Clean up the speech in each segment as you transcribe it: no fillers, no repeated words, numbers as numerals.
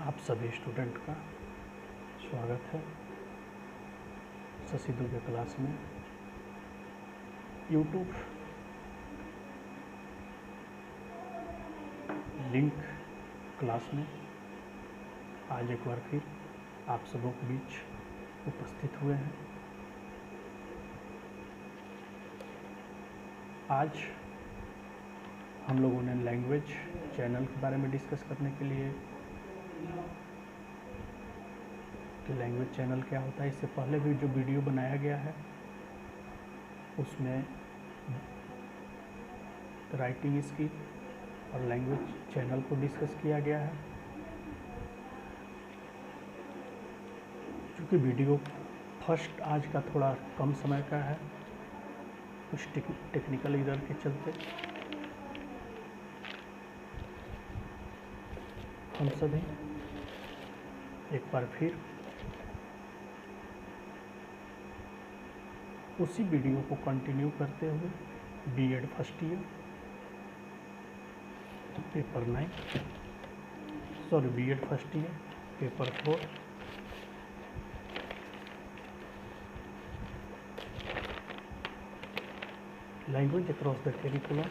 आप सभी स्टूडेंट का स्वागत है शशि दुबे क्लास में। यूट्यूब लिंक क्लास में आज एक बार फिर आप सबों के बीच उपस्थित हुए हैं। आज हम लोगों ने लैंग्वेज चैनल के बारे में डिस्कस करने के लिए कि लैंग्वेज चैनल क्या होता है। इससे पहले भी जो वीडियो बनाया गया है उसमें राइटिंग स्किल और लैंग्वेज चैनल को डिस्कस किया गया है। क्योंकि वीडियो फर्स्ट आज का थोड़ा कम समय का है, कुछ टेक्निकल एरर के चलते हम सभी एक बार फिर उसी वीडियो को कंटिन्यू करते हुए BEd first year paper 9 BEd first year paper 4 language across the curriculum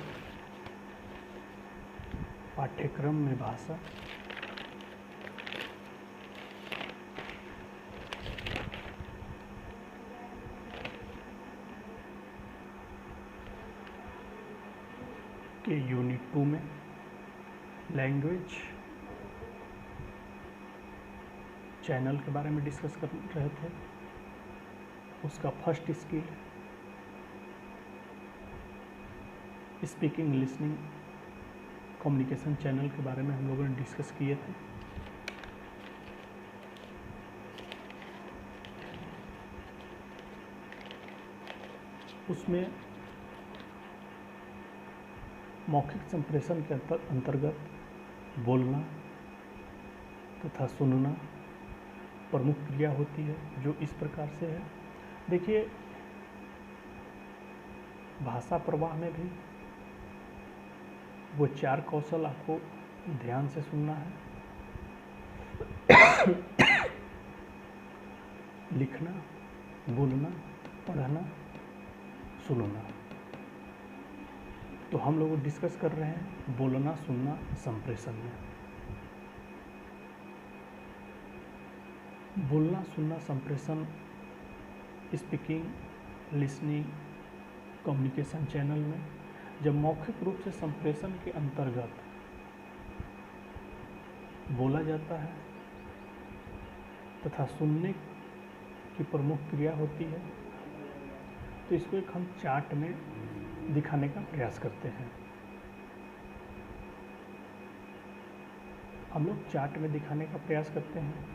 पाठ्यक्रम में भाषा के यूनिट 2 में लैंग्वेज चैनल के बारे में डिस्कस कर रहे थे। उसका first skill speaking listening communication channel के बारे में हम लोगों ने डिस्कस किए थे। उसमें मौखिक संप्रेषण के अंतर्गत बोलना तथा सुनना प्रमुख क्रिया होती है, जो इस प्रकार से है। देखिए, भाषा प्रवाह में भी वो 4 कौशल आपको ध्यान से सुनना है। लिखना, बोलना, पढ़ना, सुनना। तो हम लोग डिस्कस कर रहे हैं बोलना, सुनना, संप्रेषण में। बोलना, सुनना, संप्रेषण स्पीकिंग, लिसनिंग, कम्युनिकेशन चैनल में जब मौखिक रूप से संप्रेषण के अंतर्गत बोला जाता है तथा सुनने की प्रमुख क्रिया होती है, तो इसको एक हम चार्ट में दिखाने का प्रयास करते हैं। हम लोग चार्ट में दिखाने का प्रयास करते हैं।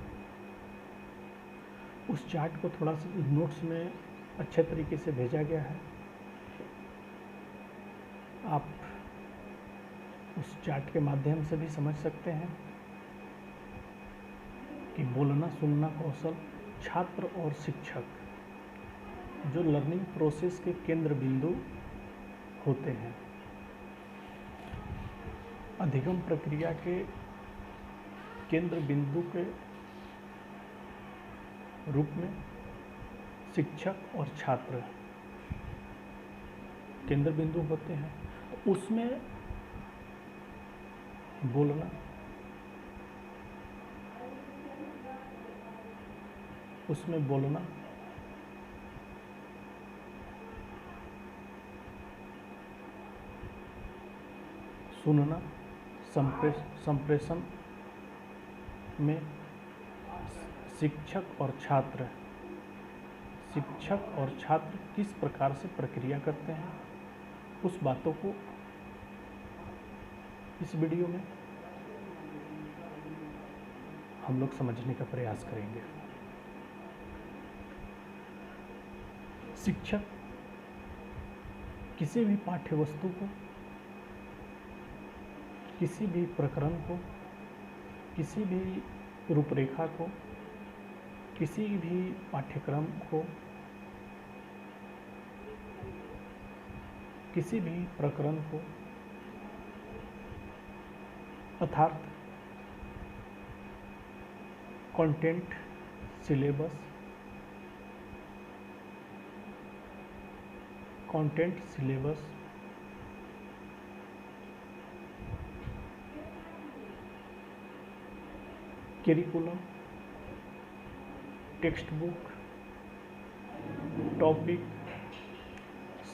उस चार्ट को थोड़ा सा नोट्स में अच्छे तरीके से भेजा गया है। आप उस चार्ट के माध्यम से भी समझ सकते हैं कि बोलना सुनना कौशल छात्र और शिक्षक जो लर्निंग प्रोसेस के केंद्र बिंदु होते हैं। अधिगम प्रक्रिया के केंद्र बिंदु के रूप में शिक्षक और छात्र केंद्र बिंदु होते हैं। उसमें बोलना, सुनना, संप्रेषण में शिक्षक और छात्र किस प्रकार से प्रक्रिया करते हैं, उस बातों को इस वीडियो में हम लोग समझने का प्रयास करेंगे। शिक्षक किसी भी पाठ्य वस्तु को, किसी भी प्रकरण को, किसी भी रूपरेखा को, किसी भी पाठ्यक्रम को, किसी भी प्रकरण को अर्थात content, syllabus, content, syllabus, curriculum, text book, topic,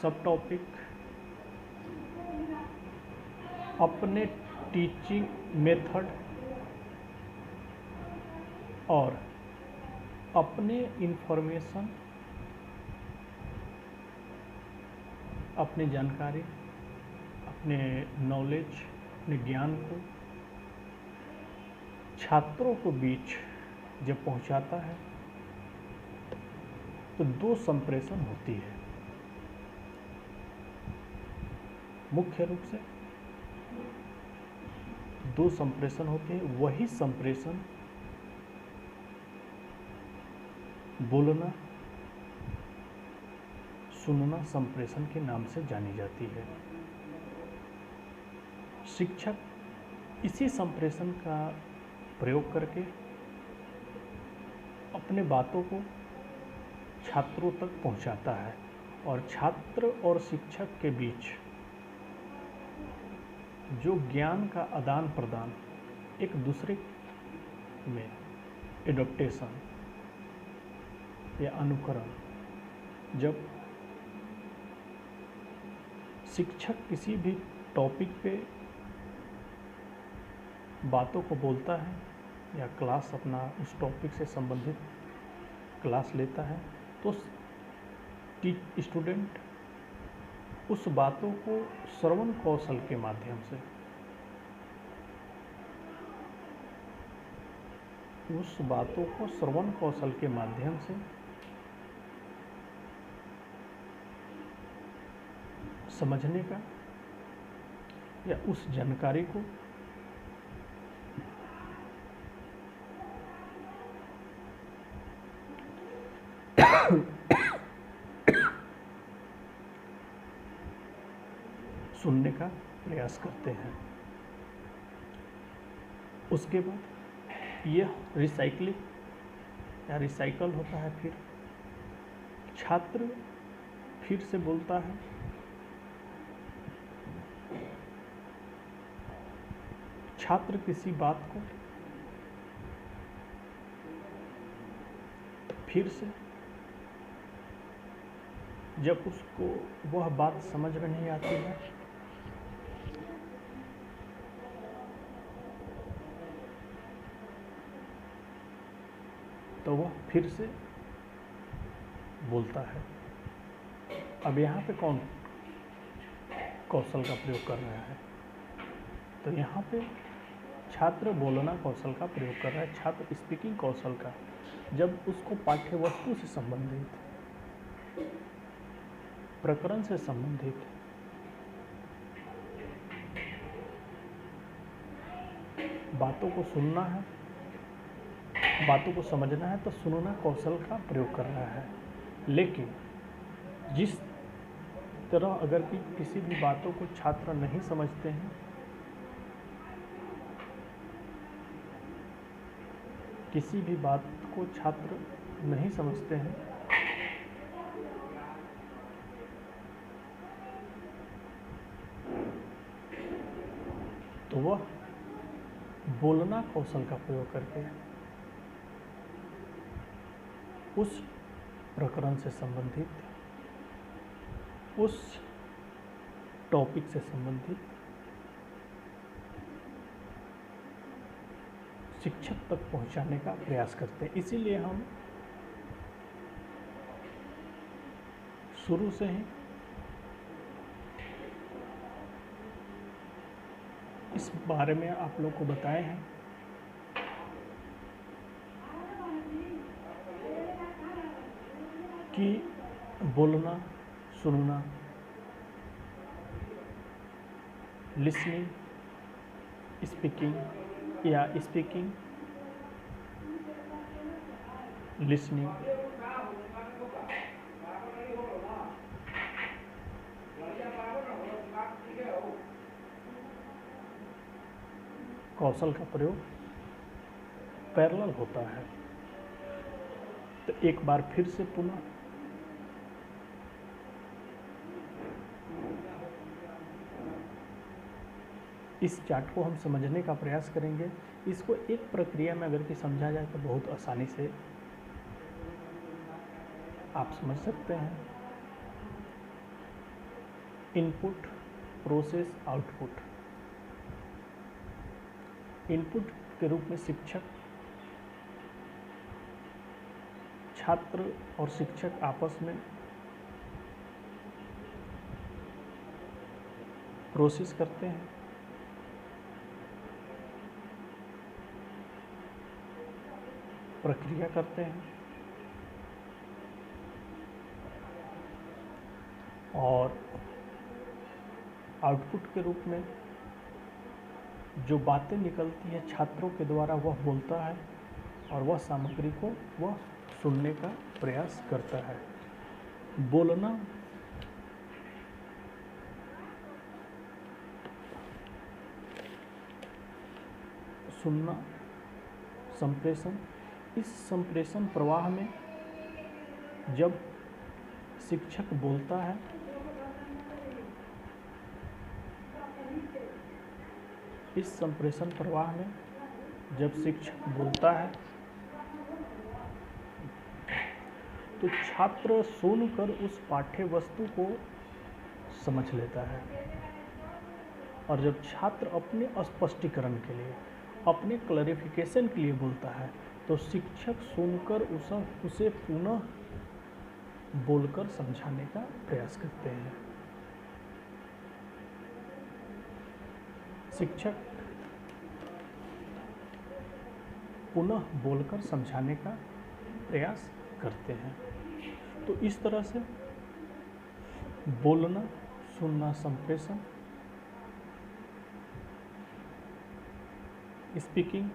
सब टॉपिक, अपने टीचिंग मेथड और अपने इंफॉर्मेशन, अपनी जानकारी, अपने नॉलेज, अपने ज्ञान को छात्रों को बीच जब पहुंचाता है तो दो संप्रेषण होती है। मुख्य रूप से दो संप्रेषण होते हैं। वही संप्रेषण बोलना सुनना संप्रेषण के नाम से जानी जाती है। शिक्षक इसी संप्रेषण का प्रयोग करके अपने बातों को छात्रों तक पहुंचाता है और छात्र और शिक्षक के बीच जो ज्ञान का आदान प्रदान, एक दूसरे में एडॉप्टेशन या अनुकरण, जब शिक्षक किसी भी टॉपिक पे बातों को बोलता है या क्लास अपना उस टॉपिक से संबंधित क्लास लेता है तो स्टूडेंट उस बातों को श्रवण कौशल के माध्यम से, उस बातों को श्रवण कौशल के माध्यम से समझने का या उस जानकारी को सुनने का प्रयास करते हैं। उसके बाद यह रिसाइकलिंग या रिसाइकल होता है। फिर छात्र फिर से बोलता है, छात्र किसी बात को फिर से जब उसको वह बात समझ में नहीं आती है तो वह फिर से बोलता है। अब यहाँ पे कौन कौशल का प्रयोग कर रहा है? तो यहाँ पे छात्र बोलना कौशल का प्रयोग कर रहा है, छात्र स्पीकिंग कौशल का। जब उसको पाठ्य वस्तु से संबंधित, प्रकरण से संबंधित बातों को सुनना है, बातों को समझना है तो सुनना कौशल का प्रयोग कर रहा है। लेकिन जिस तरह अगर किसी भी बातों को छात्र नहीं समझते हैं, किसी भी बात को छात्र नहीं समझते हैं तो वह बोलना कौशल का प्रयोग करके उस प्रकरण से संबंधित, उस टॉपिक से संबंधित शिक्षक तक पहुंचाने का प्रयास करते हैं। इसीलिए हम शुरू से ही इस बारे में आप लोग को बताए हैं कि बोलना, सुनना, लिसनिंग, स्पीकिंग या स्पीकिंग, लिसनिंग, कौशल का प्रयोग पैरेलल होता है। तो एक बार फिर से पुनः इस चार्ट को हम समझने का प्रयास करेंगे। इसको एक प्रक्रिया में अगर कि समझा जाए तो बहुत आसानी से आप समझ सकते हैं। Input, process, output. इनपुट के रूप में शिक्षक, छात्र और शिक्षक आपस में प्रोसेस करते हैं। प्रक्रिया करते हैं और आउटपुट के रूप में जो बातें निकलती है छात्रों के द्वारा वह बोलता है और वह सामग्री को वह सुनने का प्रयास करता है। बोलना सुनना संप्रेषण। इस संप्रेषण प्रवाह में जब शिक्षक बोलता है इस संप्रेषण प्रवाह में जब शिक्षक बोलता है तो छात्र सुनकर उस पाठ्य वस्तु को समझ लेता है और जब छात्र अपने स्पष्टीकरण के लिए, अपने क्लैरिफिकेशन के लिए बोलता है तो शिक्षक सुनकर उसे पुनः बोलकर समझाने का प्रयास करते हैं। शिक्षक पुनः बोलकर समझाने का प्रयास करते हैं। तो इस तरह से बोलना, सुनना, संप्रेषण, स्पीकिंग,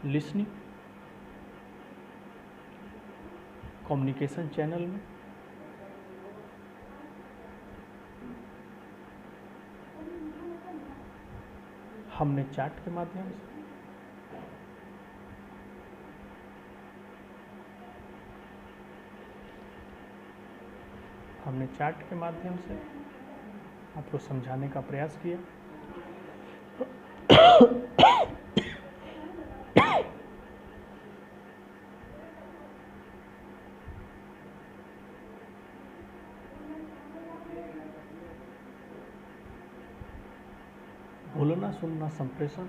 लिसनिंग, कम्युनिकेशन चैनल में हमने चार्ट के माध्यम से आपको समझाने का प्रयास किया। बोलना, सुनना, संप्रेषण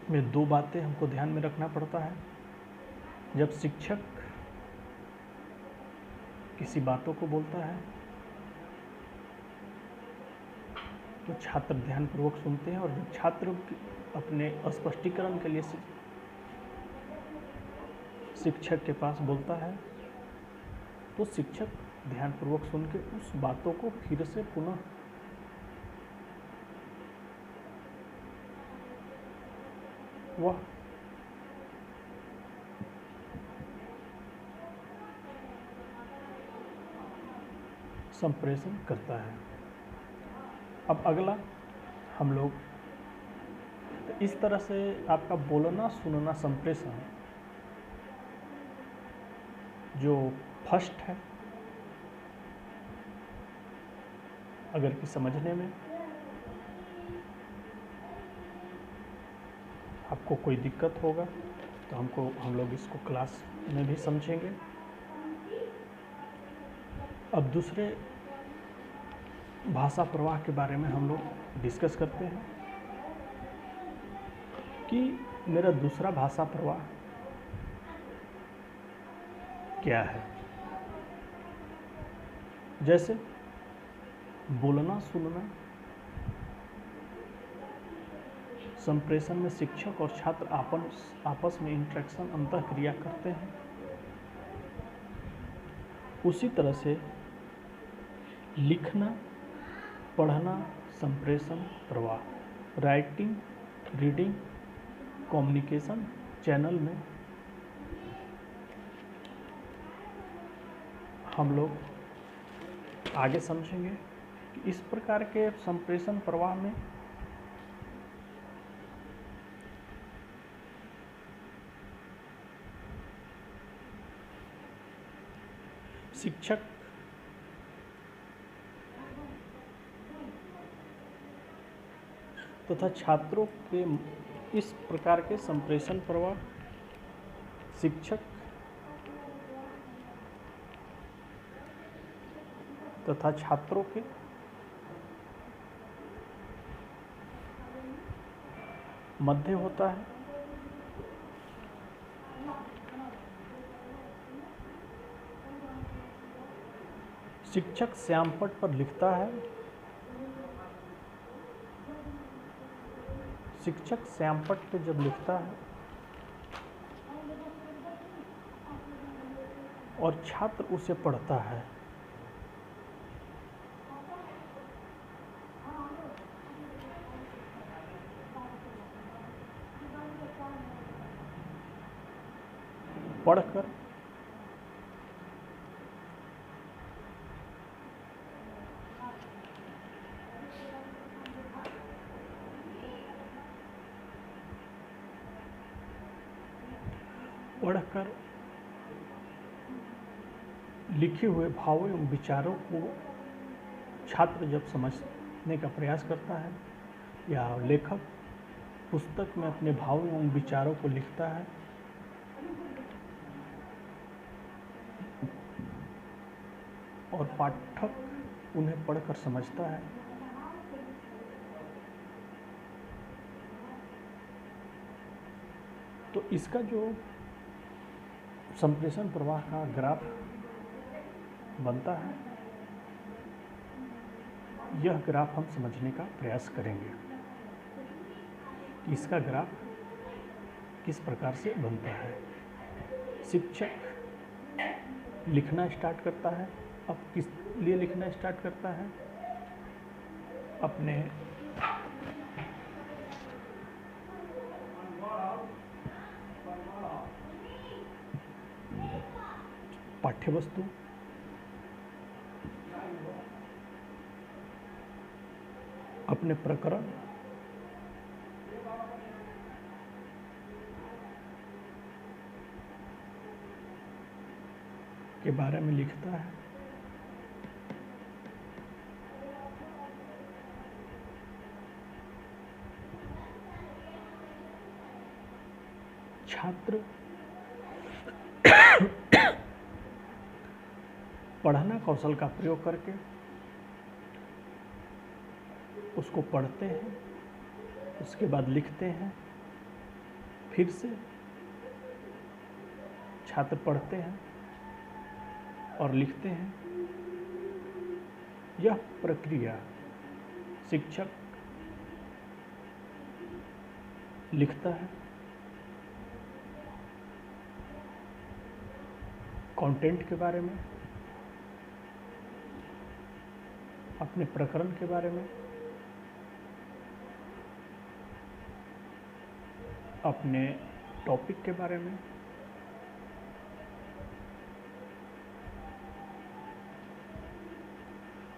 में दो बातें हमको ध्यान में रखना पड़ता है। जब शिक्षक किसी बातों को बोलता है तो छात्र ध्यानपूर्वक सुनते हैं और जब छात्र अपने स्पष्टीकरण के लिए शिक्षक के पास बोलता है तो शिक्षक ध्यानपूर्वक सुन के उस बातों को फिर से पुनः वह संप्रेषण करता है। अब अगला हम लोग तो इस तरह से आपका बोलना, सुनना, संप्रेषण जो फर्स्ट है, अगर कि समझने में आपको कोई दिक्कत होगा तो हम लोग इसको क्लास में भी समझेंगे। अब दूसरे भाषा प्रवाह के बारे में हम लोग डिस्कस करते हैं कि मेरा दूसरा भाषा प्रवाह क्या है। जैसे बोलना, सुनना, संप्रेषण में शिक्षक और छात्र आपस में इंटरेक्शन, अंतःक्रिया करते हैं। उसी तरह से लिखना, पढ़ना, संप्रेषण प्रवाह, राइटिंग, रीडिंग, कम्युनिकेशन चैनल में हम लोग आगे समझेंगे कि इस प्रकार के संप्रेषण प्रवाह में शिक्षक तथा छात्रों के इस प्रकार के संप्रेषण प्रवाह शिक्षक तथा छात्रों के मध्य होता है। शिक्षक श्यामपट्ट पर लिखता है। शिक्षक श्यामपट्ट पे जब लिखता है और छात्र उसे पढ़ता है, पढ़कर लिखे हुए भावों एवं विचारों को छात्र जब समझने का प्रयास करता है या लेखक पुस्तक में अपने भावों एवं विचारों को लिखता है, और पाठक उन्हें पढ़कर समझता है, तो इसका जो संप्रेषण प्रवाह का ग्राफ बनता है, यह ग्राफ हम समझने का प्रयास करेंगे कि इसका ग्राफ किस प्रकार से बनता है। शिक्षक लिखना स्टार्ट करता है। अब किस लिए लिखना स्टार्ट करता है? अपने पाठ्यवस्तु, अपने प्रकरण, के बारे में लिखता है। छात्र पढ़ना कौशल का प्रयोग करके उसको पढ़ते हैं, उसके बाद लिखते हैं, फिर से छात्र पढ़ते हैं और लिखते हैं। यह प्रक्रिया शिक्षक लिखता है, कंटेंट के बारे में, अपने प्रकरण के बारे में, अपने टॉपिक के बारे में,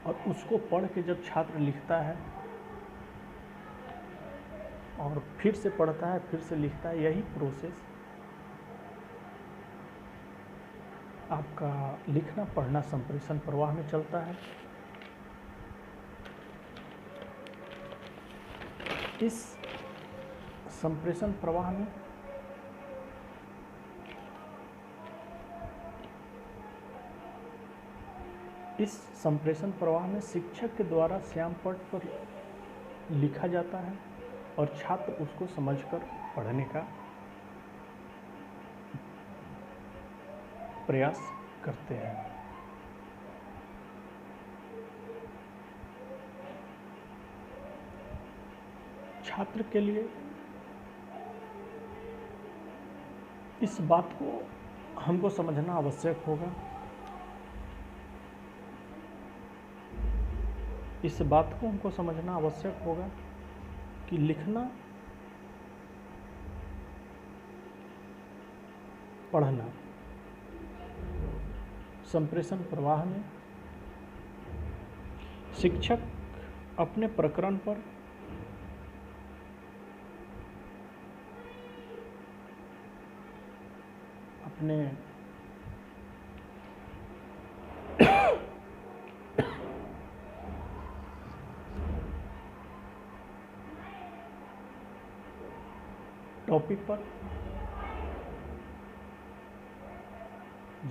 और उसको पढ़ के जब छात्र लिखता है और फिर से पढ़ता है, फिर से लिखता है, यही प्रोसेस आपका लिखना पढ़ना संप्रेषण प्रवाह में चलता है। इस संप्रेषण प्रवाह में शिक्षक के द्वारा श्यामपट्ट पर लिखा जाता है और छात्र उसको समझकर पढ़ने का प्रयास करते हैं। छात्र के लिए इस बात को हमको समझना आवश्यक होगा, इस बात को हमको समझना आवश्यक होगा कि लिखना पढ़ना संप्रेषण प्रवाह में शिक्षक अपने प्रकरण पर अपने टॉपिक पर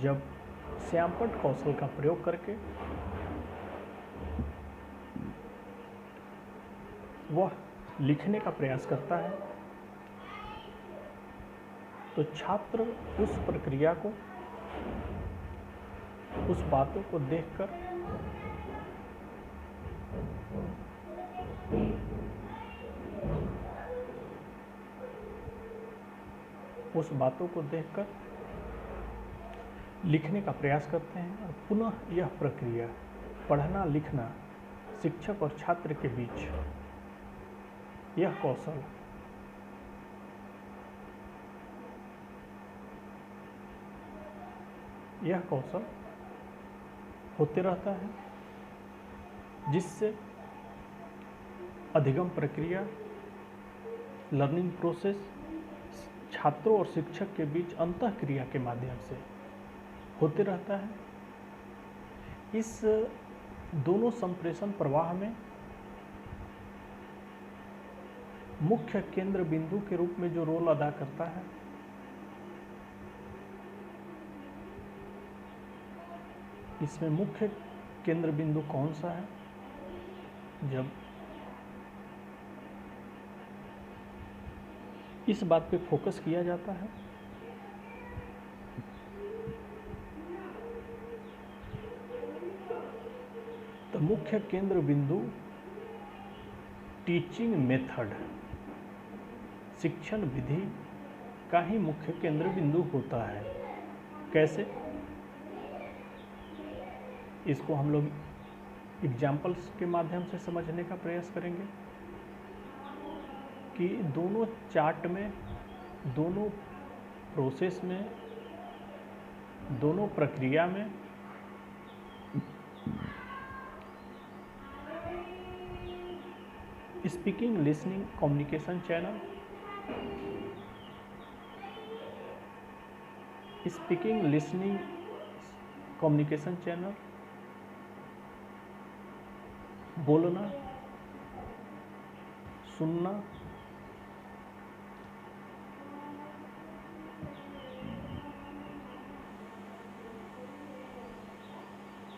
जब श्यामपट्ट कौशल का प्रयोग करके वह लिखने का प्रयास करता है तो छात्र उस प्रक्रिया को, उस बातों को देखकर लिखने का प्रयास करते हैं और पुनः यह प्रक्रिया पढ़ना लिखना शिक्षक और छात्र के बीच यह कौशल होते रहता है, जिससे अधिगम प्रक्रिया, लर्निंग प्रोसेस छात्रों और शिक्षक के बीच अंतःक्रिया के माध्यम से होते रहता है। इस दोनों संप्रेषण प्रवाह में मुख्य केंद्र बिंदु के रूप में जो रोल अदा करता है इसमें मुख्य केंद्र बिंदु कौन सा है? जब इस बात पे फोकस किया जाता है तो मुख्य केंद्र बिंदु टीचिंग मेथड, शिक्षण विधि का ही मुख्य केंद्र बिंदु होता है। कैसे? इसको हम लोग एग्जाम्पल्स के माध्यम से समझने का प्रयास करेंगे कि दोनों चार्ट में, दोनों प्रोसेस में, दोनों प्रक्रिया में speaking, listening, communication channel, speaking, listening, communication channel, बोलना, सुनना,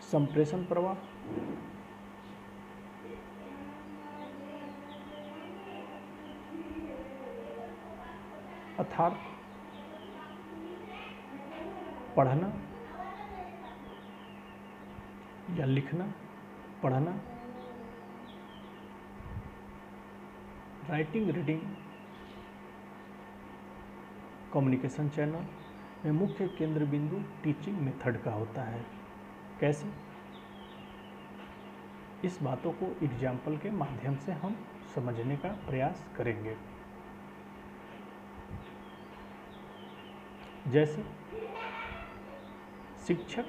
संप्रेषण प्रवाह, अर्थात पढ़ना या लिखना, पढ़ना, राइटिंग, रीडिंग, कम्युनिकेशन चैनल में मुख्य केंद्र बिंदु टीचिंग मेथड का होता है। कैसे? इस बातों को एग्जाम्पल के माध्यम से हम समझने का प्रयास करेंगे। जैसे शिक्षक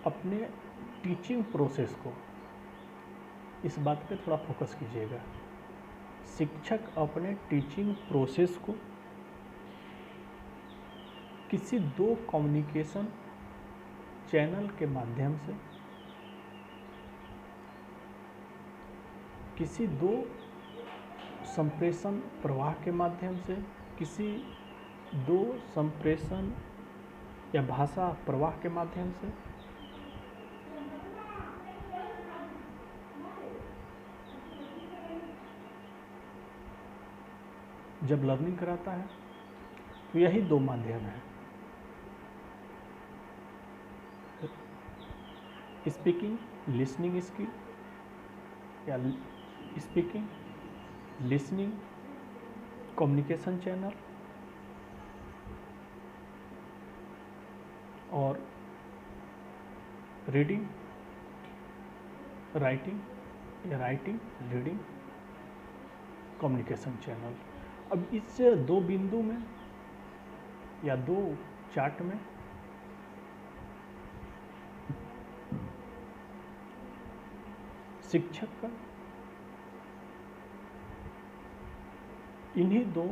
अपने टीचिंग प्रोसेस को, इस बात पे थोड़ा फोकस कीजिएगा, शिक्षक अपने टीचिंग प्रोसेस को किसी दो कम्युनिकेशन चैनल के माध्यम से, किसी दो संप्रेषण प्रवाह के माध्यम से, किसी दो संप्रेषण या भाषा प्रवाह के माध्यम से जब लर्निंग कराता है तो यही दो माध्यम है, स्पीकिंग, लिसनिंग स्किल या स्पीकिंग, लिसनिंग, कम्युनिकेशन चैनल और रीडिंग, राइटिंग या राइटिंग, रीडिंग, कम्युनिकेशन चैनल। अब इस दो बिंदु में या दो चार्ट में शिक्षक का इन्हीं दो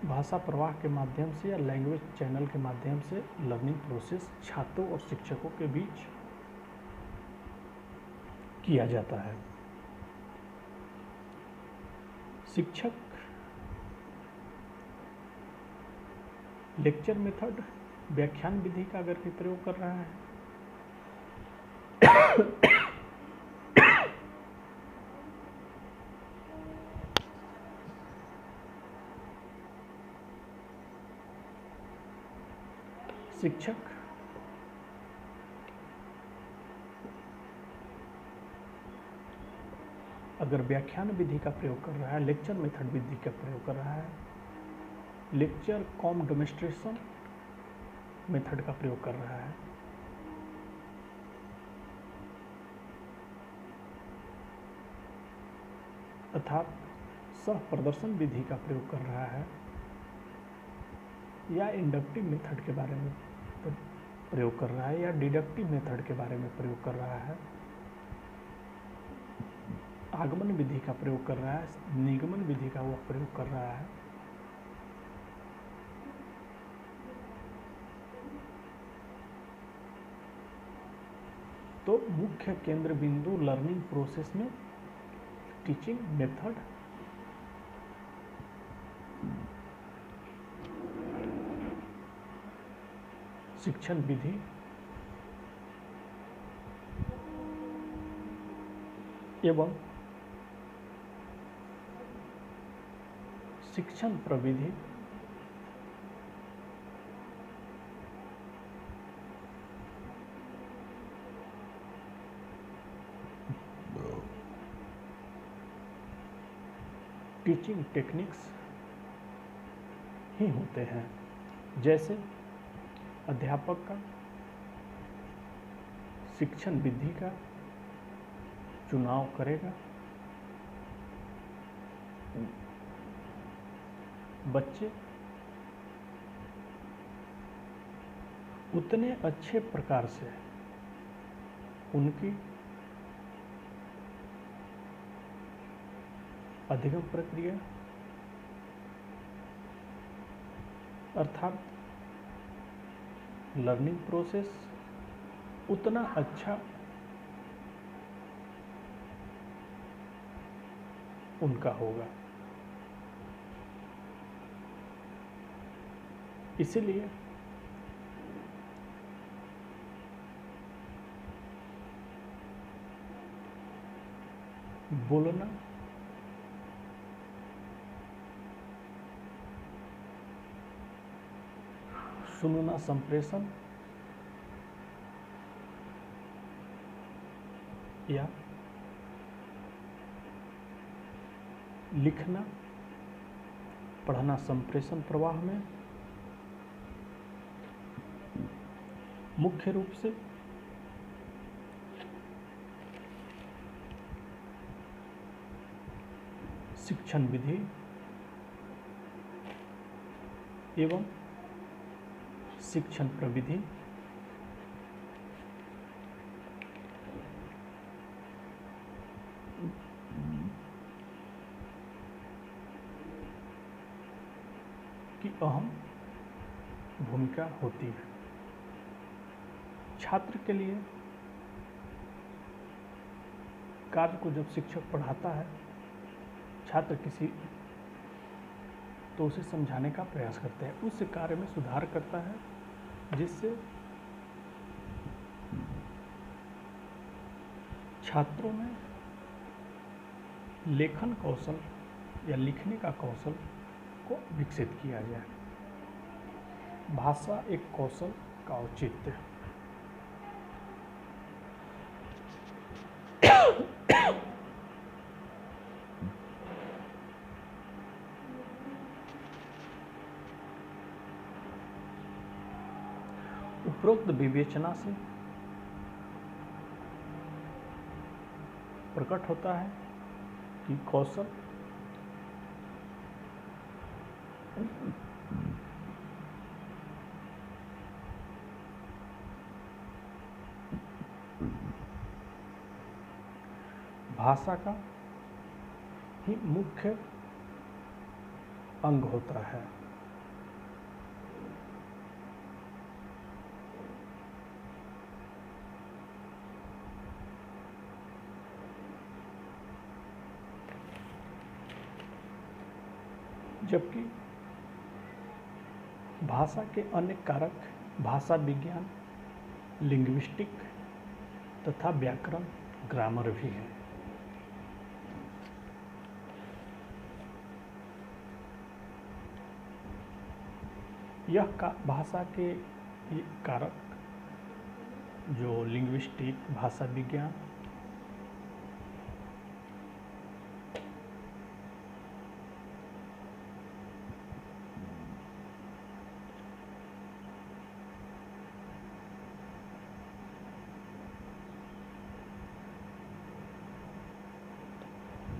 भाषा प्रवाह के माध्यम से या लैंग्वेज चैनल के माध्यम से लर्निंग प्रोसेस छात्रों और शिक्षकों के बीच किया जाता है। शिक्षक लेक्चर मेथड, व्याख्यान विधि का अगर भी प्रयोग कर रहा है शिक्षक अगर व्याख्यान विधि का प्रयोग कर रहा है, लेक्चर मेथड विधि का प्रयोग कर रहा है, लेक्चर कॉम डेमोन्स्ट्रेशन मेथड का प्रयोग कर रहा है, अर्थात सह प्रदर्शन विधि का प्रयोग कर रहा है, या इंडक्टिव मेथड के बारे में प्रयोग कर रहा है, या डिडक्टिव मेथड के बारे में प्रयोग कर रहा है, आगमन विधि का प्रयोग कर रहा है, निगमन विधि का वो प्रयोग कर रहा है, तो मुख्य केंद्र बिंदु लर्निंग प्रोसेस में टीचिंग मेथड, शिक्षण विधि, एवं शिक्षण प्रविधि टीचिंग टेक्निक्स ही होते हैं। जैसे अध्यापक का शिक्षण विधि का चुनाव करेगा, बच्चे उतने अच्छे प्रकार से उनकी अधिगम प्रक्रिया अर्थात लर्निंग प्रोसेस उतना अच्छा उनका होगा। इसीलिए बोलना, सुनना संप्रेषण या लिखना पढ़ना संप्रेषण प्रवाह में मुख्य रूप से शिक्षण विधि एवं शिक्षण प्रविधि की अहम भूमिका होती है। छात्र के लिए कार्य को जब शिक्षक पढ़ाता है, छात्र किसी तो उसे समझाने का प्रयास करते हैं, उस कार्य में सुधार करता है, जिससे छात्रों में लेखन कौशल या लिखने का कौशल को विकसित किया जाए। भाषा एक कौशल का औचित्य है। उपरोक्त विवेचना से प्रकट होता है कि कौशल भाषा का ही मुख्य अंग होता है। जबकि भाषा के अन्य कारक भाषा विज्ञान, लिंग्विस्टिक तथा व्याकरण, ग्रामर भी है। यह भाषा के ये कारक जो लिंग्विस्टिक, भाषा विज्ञान,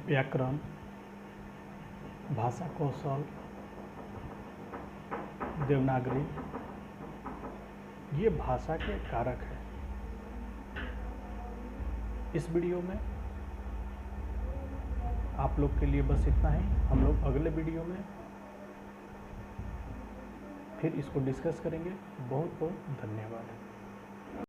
व्याकरण, भाषा कौशल, देवनागरी, ये भाषा के कारक हैं। इस वीडियो में आप लोग के लिए बस इतना ही। हम लोग अगले वीडियो में फिर इसको डिस्कस करेंगे। बहुत बहुत धन्यवाद।